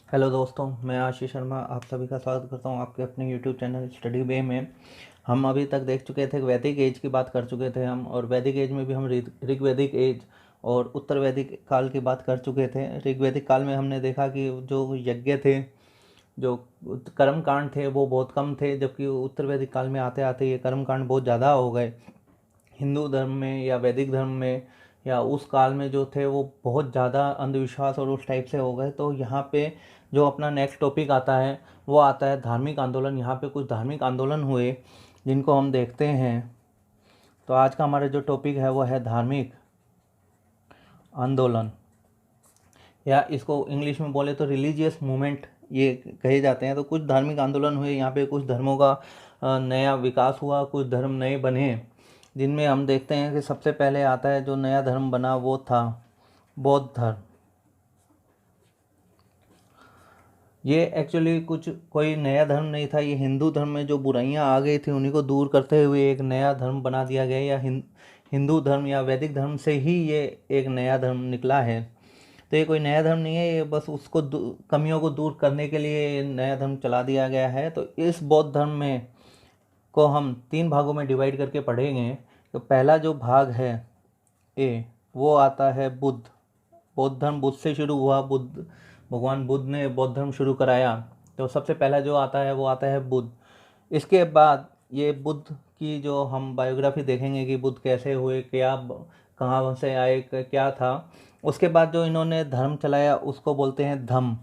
Hello दोस्तों, मैं आशीष शर्मा आप सभी का स्वागत करता हूं आपके अपने यूट्यूब चैनल स्टडी वे में। हम अभी तक देख चुके थे, वैदिक एज की बात कर चुके थे हम, और वैदिक एज में भी हम ऋग्वैदिक एज और उत्तर वैदिक काल की बात कर चुके थे। ऋग्वैदिक काल में हमने देखा कि जो यज्ञ थे, जो कर्म कांड थे वो बहुत कम थे, जबकि उत्तर वैदिक काल में आते आते ये कर्म कांड बहुत ज़्यादा हो गए। हिंदू धर्म में या वैदिक धर्म में या उस काल में जो थे वो बहुत ज़्यादा अंधविश्वास और उस टाइप से हो गए। तो यहाँ पे जो अपना नेक्स्ट टॉपिक आता है वो आता है धार्मिक आंदोलन। यहाँ पे कुछ धार्मिक आंदोलन हुए जिनको हम देखते हैं। तो आज का हमारा जो टॉपिक है वो है धार्मिक आंदोलन, या इसको इंग्लिश में बोले तो रिलीजियस मूवमेंट ये कहे जाते हैं। तो कुछ धार्मिक आंदोलन हुए यहाँ पे, कुछ धर्मों का नया विकास हुआ, कुछ धर्म नए बने, जिनमें हम देखते हैं कि सबसे पहले आता है जो नया धर्म बना वो था बौद्ध धर्म। ये एक्चुअली कुछ कोई नया धर्म नहीं था, ये हिंदू धर्म में जो बुराइयां आ गई थी उन्हीं को दूर करते हुए एक नया धर्म बना दिया गया, या हिंदू धर्म या वैदिक धर्म से ही ये एक नया धर्म निकला है। तो ये कोई नया धर्म नहीं है, ये बस उसको कमियों को दूर करने के लिए नया धर्म चला दिया गया है। तो इस बौद्ध धर्म में को हम 3 भागों में डिवाइड करके पढ़ेंगे। तो पहला जो भाग है ए, वो आता है बुद्ध। बौद्ध धर्म बुद्ध से शुरू हुआ, भगवान बुद्ध ने बौद्ध धर्म शुरू कराया। तो सबसे पहला जो आता है वो आता है बुद्ध। इसके बाद ये बुद्ध की जो हम बायोग्राफी देखेंगे कि बुद्ध कैसे हुए, क्या कहाँ से आए, क्या था। उसके बाद जो इन्होंने धर्म चलाया उसको बोलते हैं धम्म।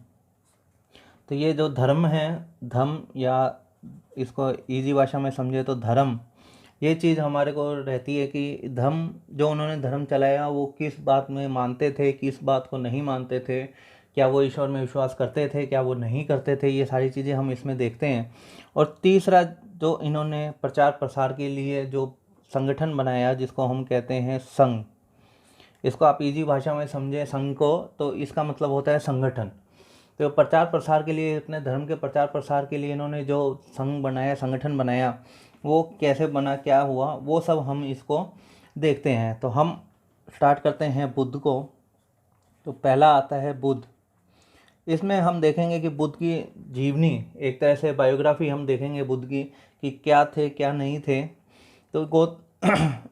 तो ये जो धर्म है, धम्म, या इसको इजी भाषा में समझे तो धर्म, ये चीज़ हमारे को रहती है कि धर्म जो उन्होंने धर्म चलाया वो किस बात में मानते थे, किस बात को नहीं मानते थे, क्या वो ईश्वर में विश्वास करते थे, क्या वो नहीं करते थे, ये सारी चीज़ें हम इसमें देखते हैं। और तीसरा जो इन्होंने प्रचार प्रसार के लिए जो संगठन बनाया जिसको हम कहते हैं संघ, इसको आप इजी भाषा में समझें संघ को, तो इसका मतलब होता है संगठन। तो प्रचार प्रसार के लिए, अपने धर्म के प्रचार प्रसार के लिए इन्होंने जो संघ बनाया, संगठन बनाया, वो कैसे बना, क्या हुआ, वो सब हम इसको देखते हैं। तो हम स्टार्ट करते हैं बुद्ध को। तो पहला आता है बुद्ध। इसमें हम देखेंगे कि बुद्ध की जीवनी, एक तरह से बायोग्राफी हम देखेंगे बुद्ध की कि क्या थे क्या नहीं थे। तो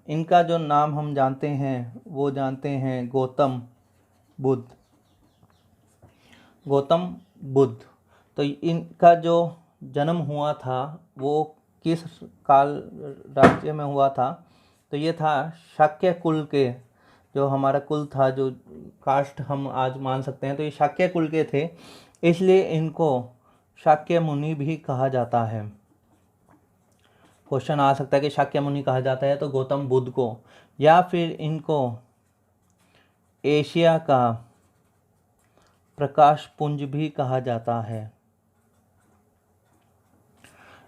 इनका जो नाम हम जानते हैं वो जानते हैं गौतम बुद्ध। गौतम बुद्ध। तो इनका जो जन्म हुआ था वो किस काल राज्य में हुआ था? तो ये था शाक्य कुल के, जो हमारा कुल था, जो कास्ट हम आज मान सकते हैं, तो ये शाक्य कुल के थे, इसलिए इनको शाक्य मुनि भी कहा जाता है। क्वेश्चन आ सकता है कि शाक्य मुनि कहा जाता है तो गौतम बुद्ध को, या फिर इनको एशिया का प्रकाश पुंज भी कहा जाता है।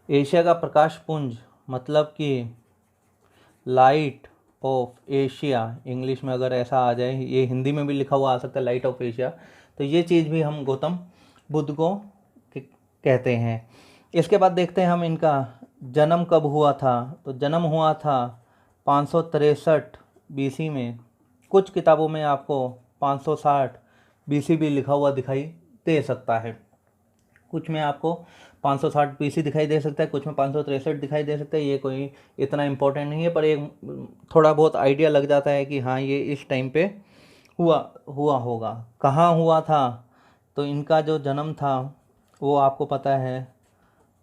एशिया का प्रकाश पुंज मतलब कि लाइट ऑफ एशिया, इंग्लिश में अगर ऐसा आ जाए, ये हिंदी में भी लिखा हुआ आ सकता है लाइट ऑफ एशिया। तो ये चीज़ भी हम गौतम बुद्ध को कहते हैं। इसके बाद देखते हैं हम इनका जन्म कब हुआ था। तो जन्म हुआ था 563 बीसी में। कुछ किताबों में आपको 560 बीसी भी लिखा हुआ दिखाई दे सकता है। कुछ में आपको 560 बीसी दिखाई दे सकता है, कुछ में 563 दिखाई दे सकता है। ये कोई इतना इम्पोर्टेंट नहीं है, पर एक थोड़ा बहुत आइडिया लग जाता है कि हाँ ये इस टाइम पे हुआ होगा। कहाँ हुआ था? तो इनका जो जन्म था वो आपको पता है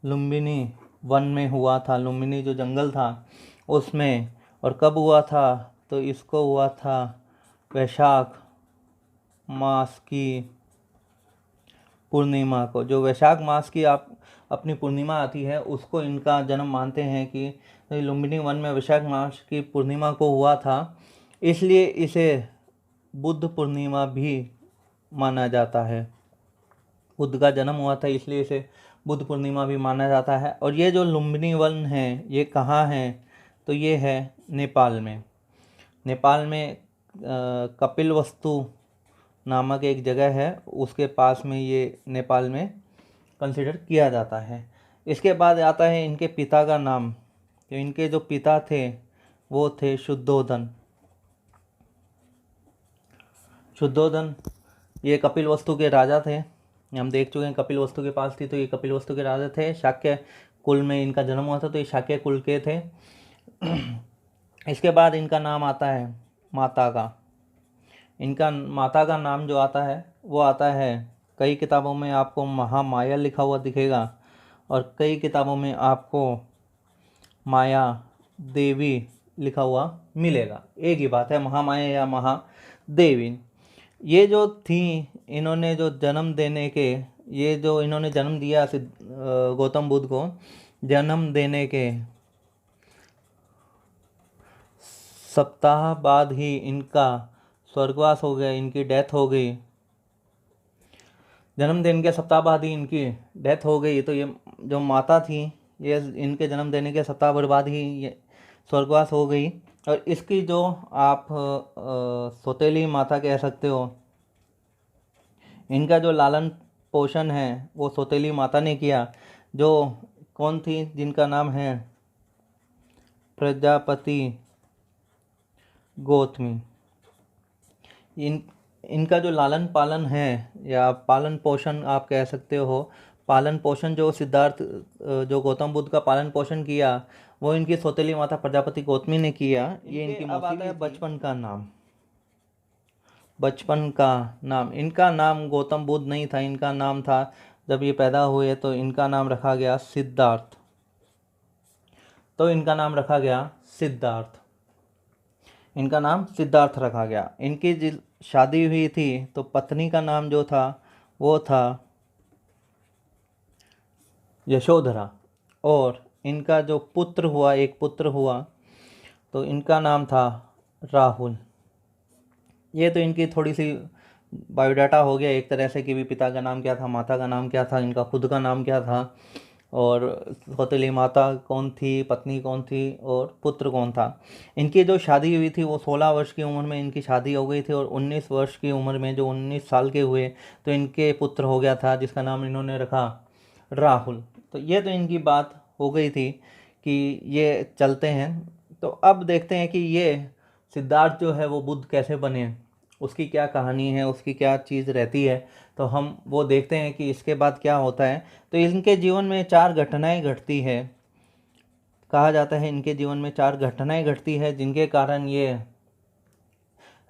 लुम्बिनी वन में हुआ था। लुम्बिनी जो जंगल था उसमें। और कब हुआ था? तो इसको हुआ था वैशाख मास की पूर्णिमा को। जो वैशाख मास की आप अपनी पूर्णिमा आती है उसको इनका जन्म मानते हैं कि लुम्बिनी वन में वैशाख मास की पूर्णिमा को हुआ था, इसलिए इसे बुद्ध पूर्णिमा भी माना जाता है। बुद्ध का जन्म हुआ था इसलिए इसे बुद्ध पूर्णिमा भी माना जाता है। और ये जो लुम्बिनी वन है ये कहाँ है? तो ये है नेपाल में। नेपाल में कपिलवस्तु नामक एक जगह है, उसके पास में ये नेपाल में कंसिडर किया जाता है। इसके बाद आता है इनके पिता का नाम। तो इनके जो पिता थे वो थे शुद्धोधन। शुद्धोधन ये कपिलवस्तु के राजा थे। हम देख चुके हैं कपिलवस्तु के पास थी, तो ये कपिलवस्तु के राजा थे। शाक्य कुल में इनका जन्म हुआ था, तो ये शाक्य कुल के थे। इसके बाद इनका नाम आता है माता का। इनका माता का नाम जो आता है वो आता है, कई किताबों में आपको महामाया लिखा हुआ दिखेगा और कई किताबों में आपको माया देवी लिखा हुआ मिलेगा। एक ही बात है, महामाया या महादेवी। ये जो थी, इन्होंने जो जन्म देने के, ये जो इन्होंने जन्म दिया गौतम बुद्ध को, जन्म देने के सप्ताह बाद ही इनका स्वर्गवास हो गया, इनकी डेथ हो गई। जन्म देने के सप्ताह बाद ही इनकी डेथ हो गई। तो ये जो माता थी, ये इनके जन्म देने के सप्ताह भर बाद ही ये स्वर्गवास हो गई। और इसकी जो आप सौतेली माता कह सकते हो, इनका जो लालन पोषण है वो सौतेली माता ने किया। जो कौन थी, जिनका नाम है प्रजापति गौतमी। इनका जो लालन पालन है या पालन पोषण आप कह सकते हो, पालन पोषण जो सिद्धार्थ जो गौतम बुद्ध का पालन पोषण किया वो इनकी सौतेली माता प्रजापति गौतमी ने किया। ये इनकी अब आता है बचपन का नाम। बचपन का नाम, इनका नाम गौतम बुद्ध नहीं था, इनका नाम था, जब ये पैदा हुए तो इनका नाम रखा गया सिद्धार्थ। तो इनका नाम रखा गया सिद्धार्थ, इनका नाम सिद्धार्थ रखा गया। इनकी जिस शादी हुई थी तो पत्नी का नाम जो था वो था यशोधरा, और इनका जो पुत्र हुआ, एक पुत्र हुआ, तो इनका नाम था राहुल। ये तो इनकी थोड़ी सी बायोडाटा हो गया एक तरह से कि भी पिता का नाम क्या था, माता का नाम क्या था, इनका खुद का नाम क्या था, और सौतेली माता कौन थी, पत्नी कौन थी, और पुत्र कौन था। इनकी जो शादी हुई थी वो 16 वर्ष की उम्र में इनकी शादी हो गई थी, और 19 वर्ष की उम्र में, जो 19 साल के हुए, तो इनके पुत्र हो गया था जिसका नाम इन्होंने रखा राहुल। तो ये तो इनकी बात हो गई थी कि ये चलते हैं। तो अब देखते हैं कि ये सिद्धार्थ जो है वो बुद्ध कैसे बने, उसकी क्या कहानी है, उसकी क्या चीज़ रहती है, तो हम वो देखते हैं कि इसके बाद क्या होता है। तो इनके जीवन में 4 घटनाएं घटती है। कहा जाता है इनके जीवन में 4 घटनाएं घटती है जिनके कारण ये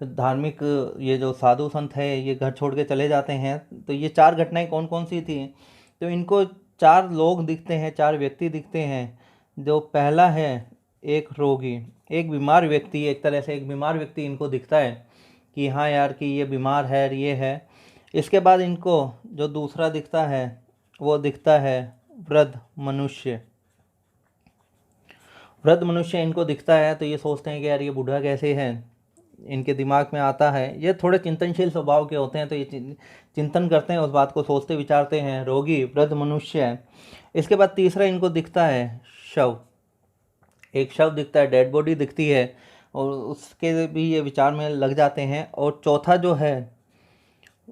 धार्मिक, ये जो साधु संत है ये घर छोड़ के चले जाते हैं। तो ये 4 घटनाएं कौन कौन सी थी, तो इनको 4 लोग दिखते हैं, 4 व्यक्ति दिखते हैं। जो पहला है एक रोगी, एक बीमार व्यक्ति, एक तरह से एक बीमार व्यक्ति इनको दिखता है कि हाँ यार कि ये बीमार है, ये है। इसके बाद इनको जो दूसरा दिखता है वो दिखता है वृद्ध मनुष्य। वृद्ध मनुष्य इनको दिखता है तो ये सोचते हैं कि यार ये बूढ़ा कैसे है, इनके दिमाग में आता है। ये थोड़े चिंतनशील स्वभाव के होते हैं, तो ये चिंतन करते हैं, उस बात को सोचते विचारते हैं। रोगी, वृद्ध मनुष्य है। इसके बाद तीसरा इनको दिखता है शव, एक शव दिखता है, डेड बॉडी दिखती है, और उसके भी ये विचार में लग जाते हैं। और चौथा जो है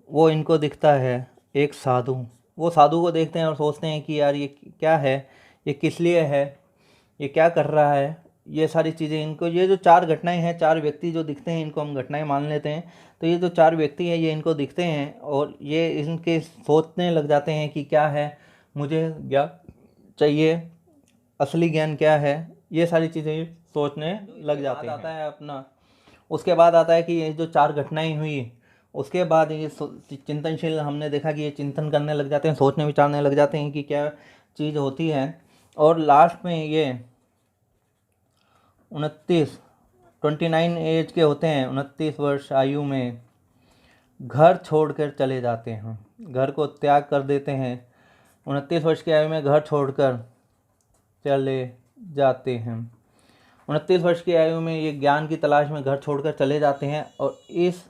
वो इनको दिखता है एक साधु। वो साधु को देखते हैं और सोचते हैं कि यार ये क्या है, ये किस लिए है, ये क्या कर रहा है, ये सारी चीज़ें इनको, ये जो 4 घटनाएं हैं, 4 व्यक्ति जो दिखते हैं इनको हम घटनाएं मान लेते हैं। तो ये जो 4 व्यक्ति हैं ये इनको दिखते हैं और ये इनके सोचने लग जाते हैं कि क्या है, मुझे ज्ञान चाहिए, असली ज्ञान क्या है, ये सारी चीज़ें सोचने लग जाते हैं। आता है अपना, उसके बाद आता है कि ये जो 4 घटनाएं हुई, उसके बाद ये चिंतनशील, हमने देखा कि ये चिंतन करने लग जाते हैं, सोचने विचारने लग जाते हैं कि क्या चीज़ होती है। और लास्ट में ये 29 एज के होते हैं, 29 वर्ष आयु में घर छोड़कर चले जाते हैं, घर को त्याग कर देते हैं। 29 वर्ष की आयु में घर छोड़कर चले जाते हैं। 29 वर्ष की आयु में ये ज्ञान की तलाश में घर छोड़कर चले जाते हैं। और इस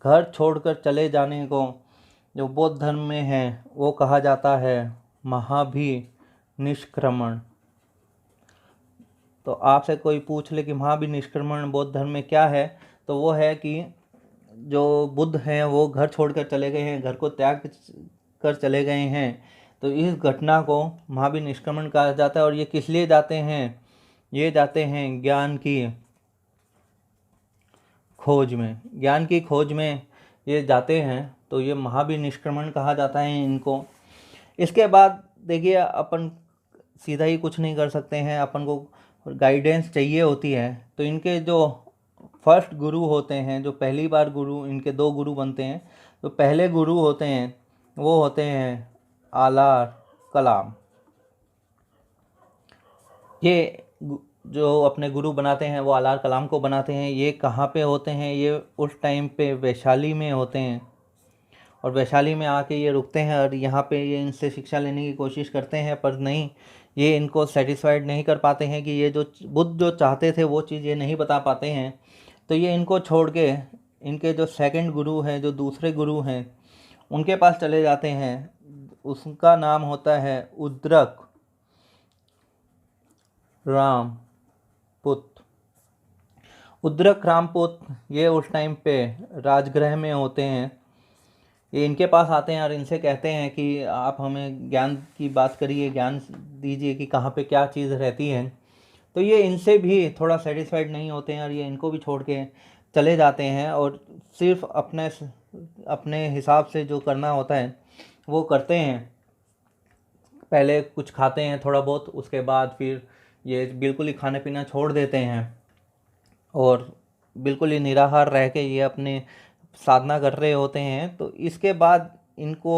घर छोड़कर चले जाने को जो बौद्ध धर्म में है वो कहा जाता है महाभिनिष्क्रमण। तो आपसे कोई पूछ ले कि महाभिनिष्क्रमण बौद्ध धर्म में क्या है, तो वो है कि जो बुद्ध हैं वो घर छोड़कर चले गए हैं, घर को त्याग कर चले गए हैं, तो इस घटना को महाभिनिष्क्रमण कहा जाता है। और ये किस लिए जाते हैं, ये जाते हैं ज्ञान की खोज में। ज्ञान की खोज में ये जाते हैं तो ये महाभिनिष्क्रमण कहा जाता है इनको। इसके बाद देखिए अपन सीधा ही कुछ नहीं कर सकते हैं, अपन को गाइडेंस चाहिए होती है। तो इनके जो फर्स्ट गुरु होते हैं, जो पहली बार गुरु, इनके दो गुरु बनते हैं। तो पहले गुरु होते हैं वो होते हैं आलार कलाम। ये जो अपने गुरु बनाते हैं वो आलार कलाम को बनाते हैं। ये कहाँ पे होते हैं? ये उस टाइम पे वैशाली में होते हैं, और वैशाली में आके ये रुकते हैं और यहाँ पे ये इनसे शिक्षा लेने की कोशिश करते हैं, पर नहीं, ये इनको सेटिस्फाइड नहीं कर पाते हैं कि ये जो बुद्ध जो चाहते थे वो चीज़ ये नहीं बता पाते हैं। तो ये इनको छोड़ के इनके जो सेकंड गुरु हैं, जो दूसरे गुरु हैं, उनके पास चले जाते हैं। उसका नाम होता है उद्रक रामपुत। उद्रक रामपुत ये उस टाइम पे राजगृह में होते हैं। ये इनके पास आते हैं और इनसे कहते हैं कि आप हमें ज्ञान की बात करिए, ज्ञान दीजिए कि कहाँ पे क्या चीज़ रहती है। तो ये इनसे भी थोड़ा सेटिस्फाइड नहीं होते हैं और ये इनको भी छोड़ के चले जाते हैं, और सिर्फ अपने हिसाब से जो करना होता है वो करते हैं। पहले कुछ खाते हैं थोड़ा बहुत, उसके बाद फिर ये बिल्कुल ही खाने पीना छोड़ देते हैं और बिल्कुल ही निराहार रह के ये अपने साधना कर रहे होते हैं। तो इसके बाद इनको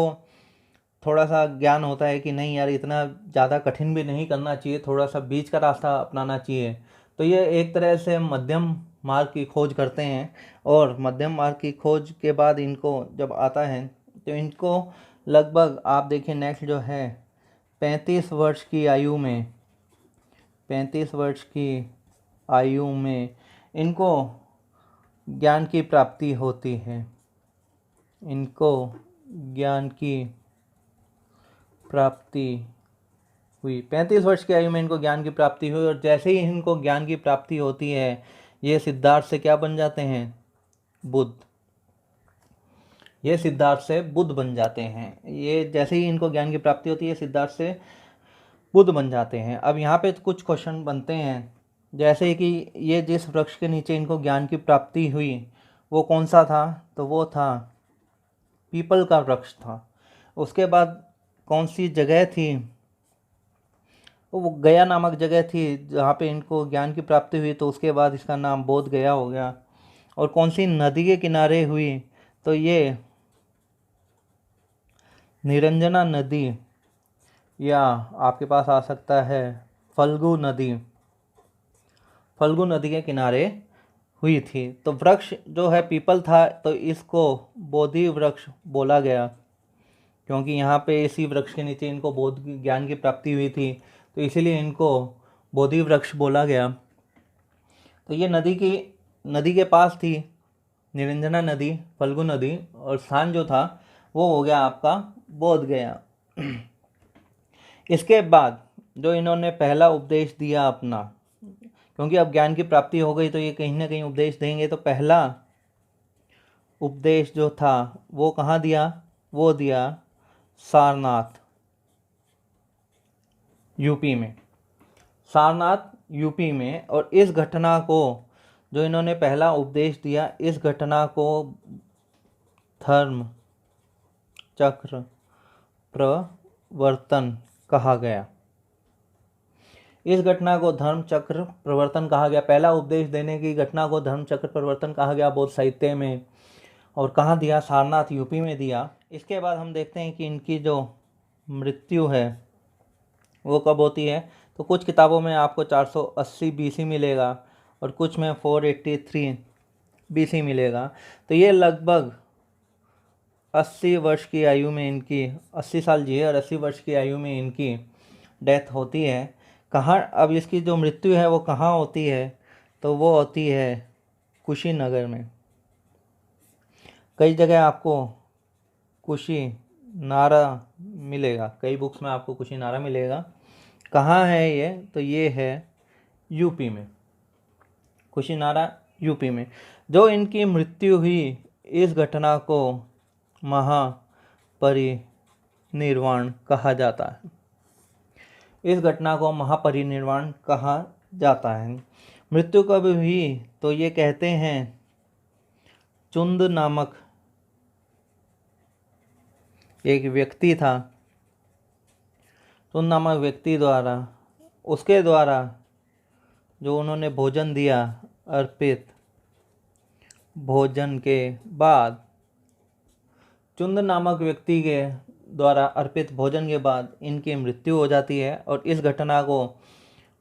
थोड़ा सा ज्ञान होता है कि नहीं यार, इतना ज़्यादा कठिन भी नहीं करना चाहिए, थोड़ा सा बीच का रास्ता अपनाना चाहिए। तो ये एक तरह से मध्यम मार्ग की खोज करते हैं, और मध्यम मार्ग की खोज के बाद इनको जब आता है तो इनको लगभग आप देखिए नेक्स्ट जो है 35 वर्ष की आयु में, 35 वर्ष की आयु में इनको ज्ञान की प्राप्ति होती है। इनको ज्ञान की प्राप्ति हुई, 35 वर्ष की आयु में इनको ज्ञान की प्राप्ति हुई। और जैसे ही इनको ज्ञान की प्राप्ति होती है, ये सिद्धार्थ से क्या बन जाते हैं? बुद्ध। ये सिद्धार्थ से बुद्ध बन जाते हैं। ये जैसे ही इनको ज्ञान की प्राप्ति होती है, सिद्धार्थ से बुद्ध बन जाते हैं। अब यहाँ पे कुछ क्वेश्चन बनते हैं, जैसे कि ये जिस वृक्ष के नीचे इनको ज्ञान की प्राप्ति हुई वो कौन सा था? तो वो था पीपल का वृक्ष था। उसके बाद कौन सी जगह थी? वो गया नामक जगह थी जहाँ पे इनको ज्ञान की प्राप्ति हुई, तो उसके बाद इसका नाम बोध गया हो गया। और कौन सी नदी के किनारे हुई? तो ये निरंजना नदी, या आपके पास आ सकता है फल्गु नदी, फल्गु नदी के किनारे हुई थी। तो वृक्ष जो है पीपल था, तो इसको बोधि वृक्ष बोला गया, क्योंकि यहाँ पे इसी वृक्ष के नीचे इनको बोध ज्ञान की प्राप्ति हुई थी, तो इसीलिए इनको बोधि वृक्ष बोला गया। तो ये नदी के पास थी निरंजना नदी, फल्गु नदी, और स्थान जो था वो हो गया आपका बोध गया। इसके बाद जो इन्होंने पहला उपदेश दिया अपना, क्योंकि अब ज्ञान की प्राप्ति हो गई तो ये कहीं ना कहीं उपदेश देंगे, तो पहला उपदेश जो था वो कहाँ दिया? वो दिया सारनाथ, यूपी में। सारनाथ यूपी में। और इस घटना को, जो इन्होंने पहला उपदेश दिया, इस घटना को धर्म चक्र प्रवर्तन कहा गया। इस घटना को धर्म चक्र प्रवर्तन कहा गया। पहला उपदेश देने की घटना को धर्म चक्र प्रवर्तन कहा गया बौद्ध साहित्य में। और कहाँ दिया? सारनाथ यूपी में दिया। इसके बाद हम देखते हैं कि इनकी जो मृत्यु है वो कब होती है। तो कुछ किताबों में आपको 480 BC मिलेगा और कुछ में 483 BC मिलेगा। तो ये लगभग 80 वर्ष की आयु में इनकी, 80 साल जिए और 80 वर्ष की आयु में इनकी डेथ होती है। कहाँ अब इसकी जो मृत्यु है वो कहाँ होती है? तो वो होती है कुशीनगर में। कई जगह आपको कुशीनारा मिलेगा, कई बुक्स में आपको कुशीनारा मिलेगा। कहाँ है ये? तो ये है यूपी में, कुशीनारा यूपी में। जो इनकी मृत्यु हुई, इस घटना को महापरिनिर्वाण कहा जाता है। इस घटना को महापरिनिर्वाण कहा जाता है। मृत्यु कब हुई? तो ये कहते हैं चुंद नामक एक व्यक्ति था, तो उन नामक व्यक्ति द्वारा, उसके द्वारा जो उन्होंने भोजन दिया, अर्पित भोजन के बाद, चुंद नामक व्यक्ति के द्वारा अर्पित भोजन के बाद इनकी मृत्यु हो जाती है। और इस घटना को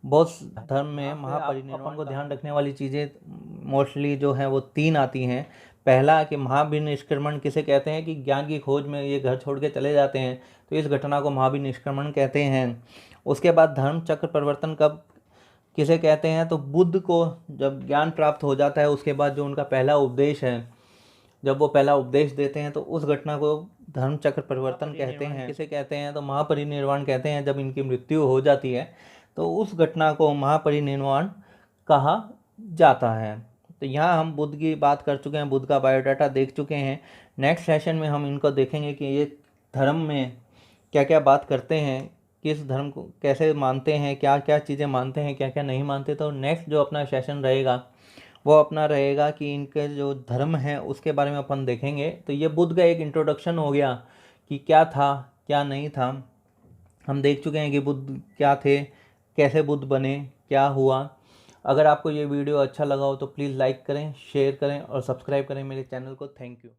बौद्ध धर्म में महापरिनिर्वाण को ध्यान रखने वाली चीज़ें मोस्टली जो है वो 3 आती हैं। पहला कि महाभिनिष्क्रमण किसे कहते हैं, कि ज्ञान की खोज में ये घर छोड़ के चले जाते हैं, तो इस घटना को महाभिनिष्क्रमण कहते हैं। उसके बाद धर्म चक्र परिवर्तन कब किसे कहते हैं, तो बुद्ध को जब ज्ञान प्राप्त हो जाता है उसके बाद जो उनका पहला उपदेश है, जब वो पहला उपदेश देते हैं, तो उस घटना को धर्म चक्र परिवर्तन कहते हैं। किसे कहते हैं, तो महापरिनिर्वाण कहते हैं। जब इनकी मृत्यु हो जाती है तो उस घटना को महापरिनिर्वाण कहा जाता है। तो यहाँ हम बुद्ध की बात कर चुके हैं, बुद्ध का बायोडाटा देख चुके हैं। नेक्स्ट सेशन में हम इनको देखेंगे कि ये धर्म में क्या क्या बात करते हैं, किस धर्म को कैसे मानते हैं, क्या क्या चीज़ें मानते हैं, क्या क्या नहीं मानते। तो नेक्स्ट जो अपना सेशन रहेगा वो अपना रहेगा कि इनके जो धर्म है उसके बारे में अपन देखेंगे। तो ये बुद्ध का एक इंट्रोडक्शन हो गया कि क्या था क्या नहीं था। हम देख चुके हैं कि बुद्ध क्या थे, कैसे बुद्ध बने, क्या हुआ। अगर आपको ये वीडियो अच्छा लगा हो तो प्लीज़ लाइक करें, शेयर करें और सब्सक्राइब करें मेरे चैनल को। Thank you.